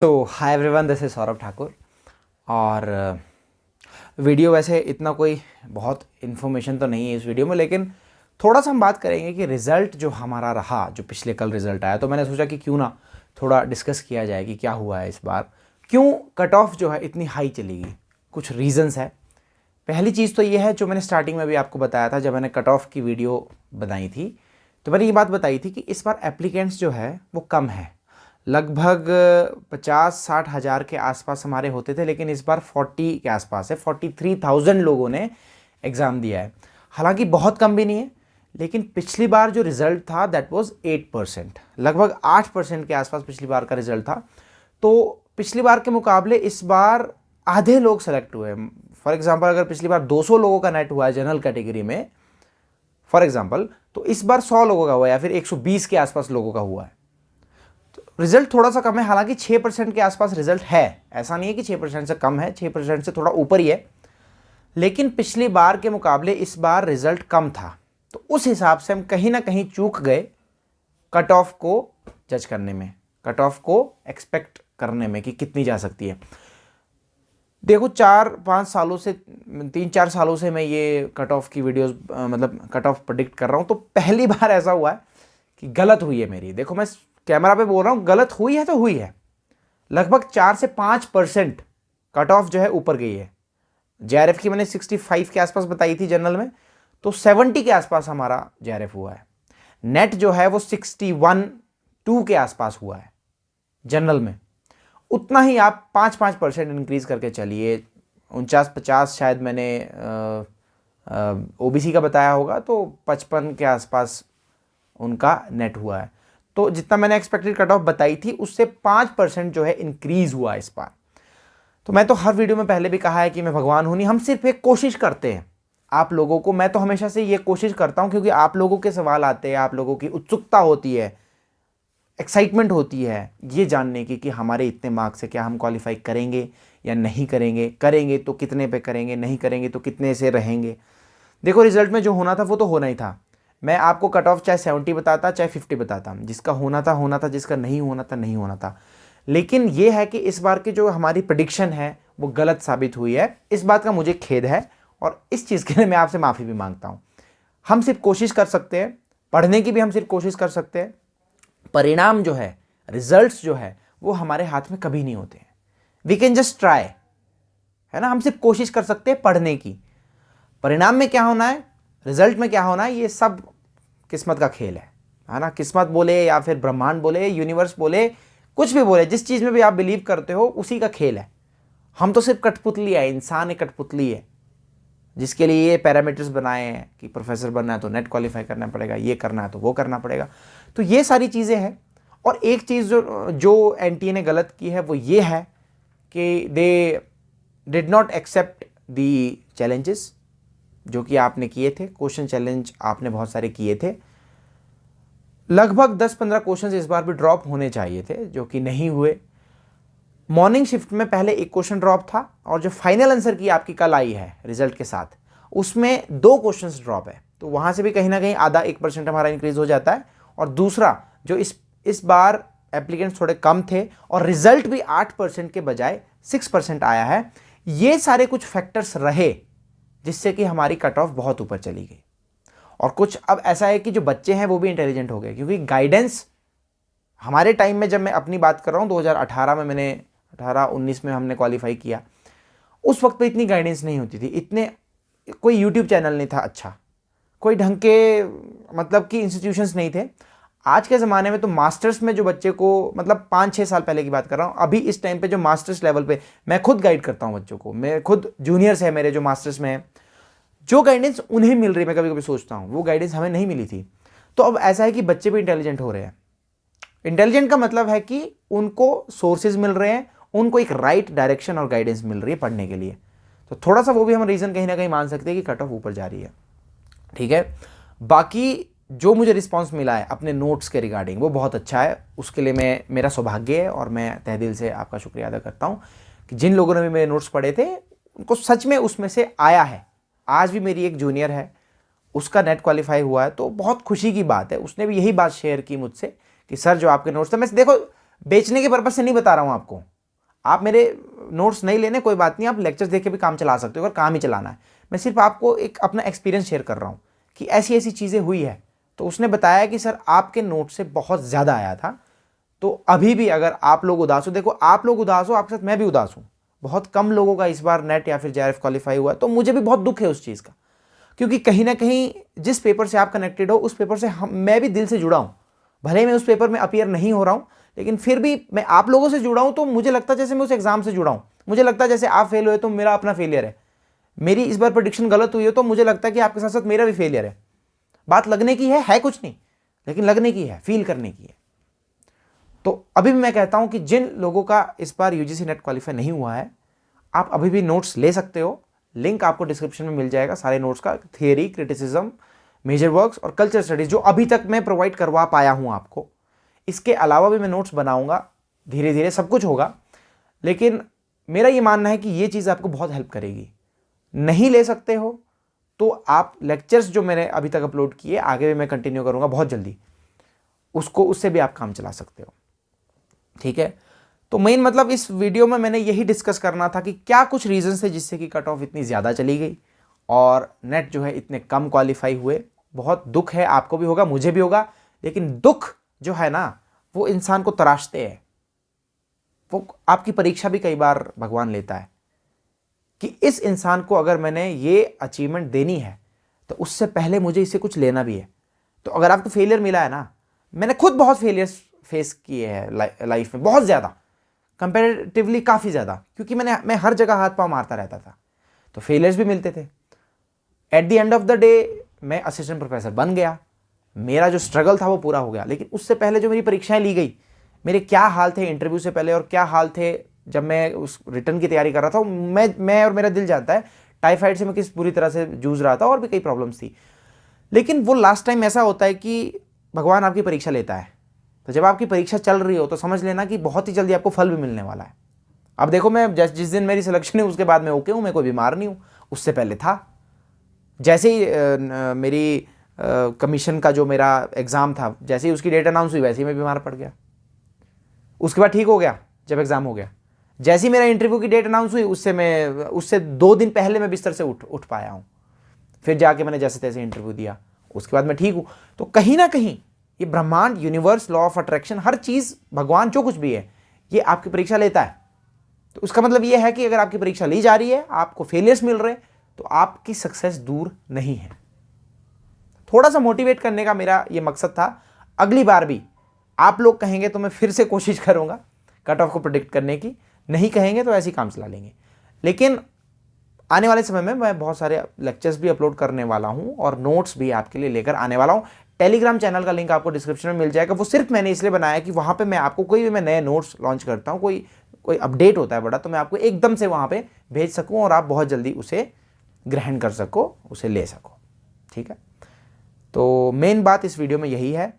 तो hi everyone, this is Saurabh Thakur. और video वैसे इतना कोई बहुत इन्फॉर्मेशन तो नहीं है इस वीडियो में, लेकिन थोड़ा सा हम बात करेंगे कि रिज़ल्ट जो हमारा रहा, जो पिछले कल रिज़ल्ट आया, तो मैंने सोचा कि क्यों ना थोड़ा डिस्कस किया जाए कि क्या हुआ है इस बार, क्यों कट ऑफ जो है इतनी हाई चली गई। कुछ रीज़न्स है। पहली चीज़ तो ये है, जो मैंने स्टार्टिंग में भी आपको बताया था, जब मैंने कट ऑफ की वीडियो बनाई थी तो मैंने ये बात बताई थी कि इस बार एप्लीकेंट्स जो है वो कम है। लगभग 50-60 हज़ार के आसपास हमारे होते थे, लेकिन इस बार 40 के आसपास है। 43,000 लोगों ने एग्ज़ाम दिया है। हालांकि बहुत कम भी नहीं है, लेकिन पिछली बार जो रिज़ल्ट था दैट वाज 8%, लगभग 8% के आसपास पिछली बार का रिज़ल्ट था। तो पिछली बार के मुकाबले इस बार आधे लोग सेलेक्ट हुए। फॉर एग्जांपल, अगर पिछली बार 200 लोगों का नेट हुआ है जनरल कैटेगरी में फॉर एग्जांपल, तो इस बार 100 लोगों का हुआ है या फिर 120 के आसपास लोगों का हुआ है। रिजल्ट थोड़ा सा कम है, हालांकि 6% के आसपास रिजल्ट है। ऐसा नहीं है कि 6% से कम है, 6% से थोड़ा ऊपर ही है, लेकिन पिछली बार के मुकाबले इस बार रिजल्ट कम था। तो उस हिसाब से हम कहीं ना कहीं चूक गए कट ऑफ को जज करने में, कट ऑफ को एक्सपेक्ट करने में कि कितनी जा सकती है। देखो, 4-5 सालों से, 3-4 सालों से मैं ये कट ऑफ की वीडियोस मतलब कट ऑफ प्रेडिक्ट कर रहा हूँ। तो पहली बार ऐसा हुआ है कि गलत हुई है मेरी। देखो, मैं कैमरा पे बोल रहा हूँ, गलत हुई है तो हुई है। लगभग 4 से 5% कट ऑफ जो है ऊपर गई है। जेआरएफ की मैंने 65 के आसपास बताई थी जनरल में, तो 70 के आसपास हमारा जेआरएफ हुआ है। नेट जो है वो 61-2 के आसपास हुआ है जनरल में। उतना ही आप 5-5% इंक्रीज करके चलिए। 49-50 शायद मैंने ओबीसी का बताया होगा, तो 55 के आसपास उनका नेट हुआ है। तो जितना मैंने एक्सपेक्टेड कट ऑफ बताई थी उससे 5% जो है इंक्रीज हुआ इस बार। तो मैं तो हर वीडियो में पहले भी कहा है कि मैं भगवान हूं नहीं, हम सिर्फ एक कोशिश करते हैं आप लोगों को। मैं तो हमेशा से ये कोशिश करता हूं क्योंकि आप लोगों के सवाल आते हैं, आप लोगों की उत्सुकता होती है, एक्साइटमेंट होती है ये जानने की कि हमारे इतने मार्क्स से क्या हम क्वालिफाई करेंगे या नहीं करेंगे, करेंगे तो कितने पे करेंगे, नहीं करेंगे तो कितने से रहेंगे। देखो, रिजल्ट में जो होना था वो तो होना ही था। मैं आपको कट ऑफ चाहे 70 बताता चाहे 50 बताता, जिसका होना था होना था, जिसका नहीं होना था नहीं होना था। लेकिन यह है कि इस बार की जो हमारी प्रेडिक्शन है वो गलत साबित हुई है। इस बात का मुझे खेद है और इस चीज़ के लिए मैं आपसे माफ़ी भी मांगता हूँ। हम सिर्फ कोशिश कर सकते हैं, पढ़ने की भी हम सिर्फ कोशिश कर सकते हैं। परिणाम जो है, रिजल्ट्स जो है, वो हमारे हाथ में कभी नहीं होते हैं। वी कैन जस्ट ट्राई, है ना। हम सिर्फ कोशिश कर सकते हैं पढ़ने की। परिणाम में क्या होना है, रिजल्ट में क्या होना है, ये सब किस्मत का खेल है ना। किस्मत बोले या फिर ब्रह्मांड बोले, यूनिवर्स बोले, कुछ भी बोले, जिस चीज़ में भी आप बिलीव करते हो उसी का खेल है। हम तो सिर्फ कठपुतली है, इंसान एक कठपुतली है जिसके लिए ये पैरामीटर्स बनाए हैं कि प्रोफेसर बनना है तो नेट क्वालिफाई करना पड़ेगा, ये करना है तो वो करना पड़ेगा। तो ये सारी चीज़ें हैं। और एक चीज़ जो एनटीए ने गलत की है वो ये है कि they did not accept the challenges जो कि आपने किए थे। क्वेश्चन चैलेंज आपने बहुत सारे किए थे। लगभग 10-15 क्वेश्चन इस बार भी ड्रॉप होने चाहिए थे जो कि नहीं हुए। मॉर्निंग शिफ्ट में पहले एक क्वेश्चन ड्रॉप था और जो फाइनल आंसर की आपकी कल आई है रिजल्ट के साथ, उसमें 2 क्वेश्चंस ड्रॉप है। तो वहां से भी कहीं ना कहीं आधा 1% हमारा इंक्रीज हो जाता है। और दूसरा, जो इस बार एप्लीकेंट्स थोड़े कम थे और रिजल्ट भी 8% के बजाय 6% आया है। ये सारे कुछ फैक्टर्स रहे जिससे कि हमारी कट ऑफ बहुत ऊपर चली गई। और कुछ अब ऐसा है कि जो बच्चे हैं वो भी इंटेलिजेंट हो गए, क्योंकि गाइडेंस हमारे टाइम में, जब मैं अपनी बात कर रहा हूँ 2018 में, मैंने 18-19 में हमने क्वालिफाई किया, उस वक्त पे इतनी गाइडेंस नहीं होती थी, इतने कोई यूट्यूब चैनल नहीं था अच्छा, कोई ढंग के मतलब कि इंस्टीट्यूशंस नहीं थे। आज के ज़माने में तो मास्टर्स में जो बच्चे को, मतलब 5-6 साल पहले की बात कर रहा हूँ, अभी इस टाइम पे जो मास्टर्स लेवल पे मैं खुद गाइड करता हूँ बच्चों को, मैं खुद जूनियर्स है मेरे जो मास्टर्स में है, जो गाइडेंस उन्हें मिल रही है, मैं कभी कभी सोचता हूँ वो गाइडेंस हमें नहीं मिली थी। तो अब ऐसा है कि बच्चे भी इंटेलिजेंट हो रहे हैं। इंटेलिजेंट का मतलब है कि उनको सोर्सेज मिल रहे हैं, उनको एक राइट डायरेक्शन और गाइडेंस मिल रही है पढ़ने के लिए। तो थोड़ा सा वो भी हम रीज़न कहीं ना कहीं मान सकते हैं कि कट ऑफ ऊपर जा रही है। ठीक है, बाकी जो मुझे रिस्पांस मिला है अपने नोट्स के रिगार्डिंग वो बहुत अच्छा है। उसके लिए मेरा सौभाग्य है और मैं तहे दिल से आपका शुक्रिया अदा करता हूँ कि जिन लोगों ने भी मेरे नोट्स पढ़े थे उनको सच में उसमें से आया है। आज भी मेरी एक जूनियर है, उसका नेट क्वालिफाई हुआ है, तो बहुत खुशी की बात है। उसने भी यही बात शेयर की मुझसे कि सर, जो आपके नोट्स थे, मैं देखो बेचने के पर्पज से नहीं बता रहा हूँ आपको। आप मेरे नोट्स नहीं लेने कोई बात नहीं, आप लेक्चर्स देख के भी काम चला सकते हो अगर काम ही चलाना है। मैं सिर्फ आपको एक अपना एक्सपीरियंस शेयर कर रहा हूँ कि ऐसी ऐसी चीज़ें हुई है। तो उसने बताया कि सर आपके नोट से बहुत ज़्यादा आया था, तो अभी भी अगर आप लोग उदास हो, देखो आप लोग उदास हो, आपके साथ मैं भी उदास हूँ। बहुत कम लोगों का इस बार नेट या फिर जेआरएफ क्वालिफाई हुआ, तो मुझे भी बहुत दुख है उस चीज़ का, क्योंकि कहीं ना कहीं जिस पेपर से आप कनेक्टेड हो उस पेपर से मैं भी दिल से जुड़ा हूँ। भले ही मैं उस पेपर में अपीयर नहीं हो रहा हूँ, लेकिन फिर भी मैं आप लोगों से जुड़ा हूँ, तो मुझे लगता है जैसे मैं उस एग्जाम से जुड़ा हूँ। मुझे लगता है जैसे आप फेल हुए तो मेरा अपना फेलियर है, मेरी इस बार प्रेडिक्शन गलत हुई है तो मुझे लगता है कि आपके साथ साथ मेरा भी फेलियर है। बात लगने की है कुछ नहीं, लेकिन लगने की है, फील करने की है। तो अभी भी मैं कहता हूं कि जिन लोगों का इस बार यूजीसी नेट क्वालिफाई नहीं हुआ है, आप अभी भी नोट्स ले सकते हो। लिंक आपको डिस्क्रिप्शन में मिल जाएगा सारे नोट्स का, थियरी, क्रिटिसिज्म, मेजर वर्क्स और कल्चर स्टडीज, जो अभी तक मैं प्रोवाइड करवा पाया हूं आपको। इसके अलावा भी मैं नोट्स बनाऊंगा, धीरे धीरे सब कुछ होगा। लेकिन मेरा ये मानना है कि ये चीज़ आपको बहुत हेल्प करेगी। नहीं ले सकते हो तो आप लेक्चर्स जो मैंने अभी तक अपलोड किए, आगे भी मैं कंटिन्यू करूंगा बहुत जल्दी, उससे भी आप काम चला सकते हो। ठीक है, तो मेन मतलब इस वीडियो में मैंने यही डिस्कस करना था कि क्या कुछ रीजंस थे जिससे कि कट ऑफ इतनी ज़्यादा चली गई और नेट जो है इतने कम क्वालिफाई हुए। बहुत दुख है, आपको भी होगा, मुझे भी होगा, लेकिन दुख जो है ना वो इंसान को तराशते हैं। वो आपकी परीक्षा भी कई बार भगवान लेता है कि इस इंसान को अगर मैंने ये अचीवमेंट देनी है तो उससे पहले मुझे इससे कुछ लेना भी है। तो अगर आपको फेलियर मिला है ना, मैंने खुद बहुत फेलियर्स फेस किए हैं लाइफ में, बहुत ज़्यादा, कंपेरेटिवली काफ़ी ज़्यादा, क्योंकि मैं हर जगह हाथ पांव मारता रहता था, तो फेलियर्स भी मिलते थे। At the end of the day मैं असिस्टेंट प्रोफेसर बन गया, मेरा जो स्ट्रगल था वो पूरा हो गया। लेकिन उससे पहले जो मेरी परीक्षाएं ली गई, मेरे क्या हाल थे इंटरव्यू से पहले और क्या हाल थे जब मैं उस रिटर्न की तैयारी कर रहा था, मैं और मेरा दिल जानता है टाइफाइड से मैं किस बुरी तरह से जूझ रहा था, और भी कई प्रॉब्लम्स थी। लेकिन वो लास्ट टाइम ऐसा होता है कि भगवान आपकी परीक्षा लेता है, तो जब आपकी परीक्षा चल रही हो तो समझ लेना कि बहुत ही जल्दी आपको फल भी मिलने वाला है। अब देखो, मैं जिस दिन मेरी सिलेक्शन है उसके बाद मैं ओके हूँ, मैं कोई बीमार नहीं हूँ, उससे पहले था। जैसे ही मेरी कमीशन का जो मेरा एग्ज़ाम था, जैसे ही उसकी डेट अनाउंस हुई वैसे ही मैं बीमार पड़ गया, उसके बाद ठीक हो गया जब एग्ज़ाम हो गया। जैसे ही मेरा इंटरव्यू की डेट अनाउंस हुई उससे 2 दिन पहले मैं बिस्तर से उठ पाया हूँ, फिर जाके मैंने जैसे तैसे इंटरव्यू दिया, उसके बाद मैं ठीक हूँ। तो कहीं ना कहीं ये ब्रह्मांड, यूनिवर्स, लॉ ऑफ अट्रैक्शन, हर चीज़, भगवान, जो कुछ भी है, ये आपकी परीक्षा लेता है। तो उसका मतलब ये है कि अगर आपकी परीक्षा ली जा रही है, आपको फेलियर्स मिल रहे हैं, तो आपकी सक्सेस दूर नहीं है। थोड़ा सा मोटिवेट करने का मेरा ये मकसद था। अगली बार भी आप लोग कहेंगे तो मैं फिर से कोशिश करूंगा कट ऑफ को प्रेडिक्ट करने की, नहीं कहेंगे तो ऐसे ही काम चला लेंगे। लेकिन आने वाले समय में मैं बहुत सारे लेक्चर्स भी अपलोड करने वाला हूं और नोट्स भी आपके लिए लेकर आने वाला हूं। टेलीग्राम चैनल का लिंक आपको डिस्क्रिप्शन में मिल जाएगा। वो सिर्फ मैंने इसलिए बनाया कि वहां पे मैं आपको कोई भी मैं नए नोट्स लॉन्च करता हूं, कोई अपडेट होता है बड़ा, तो मैं आपको एकदम से वहां पे भेज सकूं और आप बहुत जल्दी उसे ग्रहण कर सको, उसे ले सको। ठीक है, तो मेन बात इस वीडियो में यही है।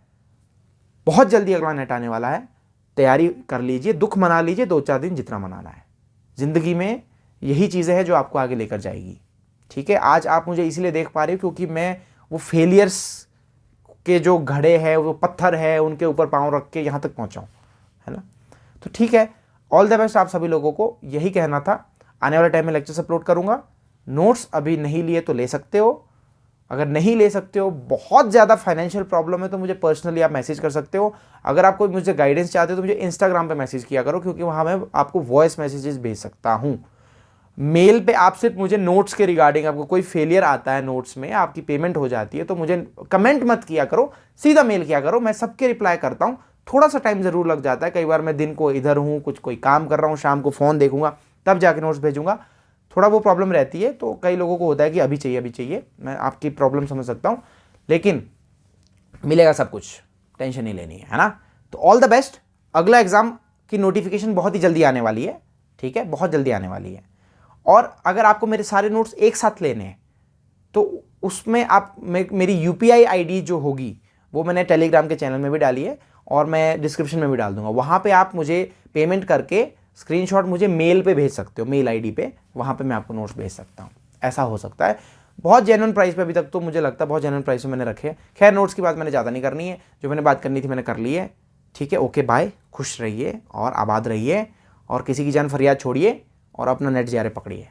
बहुत जल्दी अगला नेट आने वाला है, तैयारी कर लीजिए, दुख मना लीजिए 2-4 दिन जितना मनाना है। जिंदगी में यही चीज़ें हैं जो आपको आगे लेकर जाएगी। ठीक है, आज आप मुझे इसलिए देख पा रहे हो क्योंकि मैं वो फेलियर्स के जो घड़े हैं, वो पत्थर है, उनके ऊपर पांव रख के यहाँ तक पहुँचा हूँ, है ना। तो ठीक है, ऑल द बेस्ट आप सभी लोगों को, यही कहना था। आने वाले टाइम में लेक्चर्स अपलोड करूँगा। नोट्स अभी नहीं लिए तो ले सकते हो, अगर नहीं ले सकते हो, बहुत ज़्यादा फाइनेंशियल प्रॉब्लम है, तो मुझे पर्सनली आप मैसेज कर सकते हो। अगर आपको मुझे गाइडेंस चाहते हो तो मुझे इंस्टाग्राम पे मैसेज किया करो, क्योंकि वहाँ मैं आपको वॉइस मैसेजेस भेज सकता हूँ। मेल पे आप सिर्फ मुझे नोट्स के रिगार्डिंग, आपको कोई फेलियर आता है नोट्स में, आपकी पेमेंट हो जाती है, तो मुझे कमेंट मत किया करो, सीधा मेल किया करो। मैं सबके रिप्लाई करता हूँ। थोड़ा सा टाइम ज़रूर लग जाता है, कई बार मैं दिन को इधर हूँ, कोई काम कर रहा हूँ, शाम को फ़ोन देखूंगा, तब जाके नोट्स भेजूंगा। थोड़ा वो प्रॉब्लम रहती है, तो कई लोगों को होता है कि अभी चाहिए अभी चाहिए। मैं आपकी प्रॉब्लम समझ सकता हूँ, लेकिन मिलेगा सब कुछ, टेंशन नहीं लेनी है ना। तो ऑल द बेस्ट। अगला एग्जाम की नोटिफिकेशन बहुत ही जल्दी आने वाली है। ठीक है, बहुत जल्दी आने वाली है। और अगर आपको मेरे सारे नोट्स एक साथ लेने हैं तो उसमें आप मेरी यूपीआई आईडी जो होगी वो मैंने टेलीग्राम के चैनल में भी डाली है और मैं डिस्क्रिप्शन में भी डाल दूंगा। वहाँ पे आप मुझे पेमेंट करके स्क्रीनशॉट मुझे मेल पे भेज सकते हो, मेल आईडी पे, वहाँ पे मैं आपको नोट्स भेज सकता हूँ। ऐसा हो सकता है। बहुत जेन्युइन प्राइस पे, अभी तक तो मुझे लगता है बहुत जेन्युइन प्राइस पे मैंने रखे हैं। खैर, नोट्स की बात मैंने ज़्यादा नहीं करनी है, जो मैंने बात करनी थी मैंने कर ली है। ठीक है, ओके बाय, खुश रहिए और आबाद रहिए और किसी की जान फरियाद छोड़िए और अपना नेट ज़ारे पकड़िए।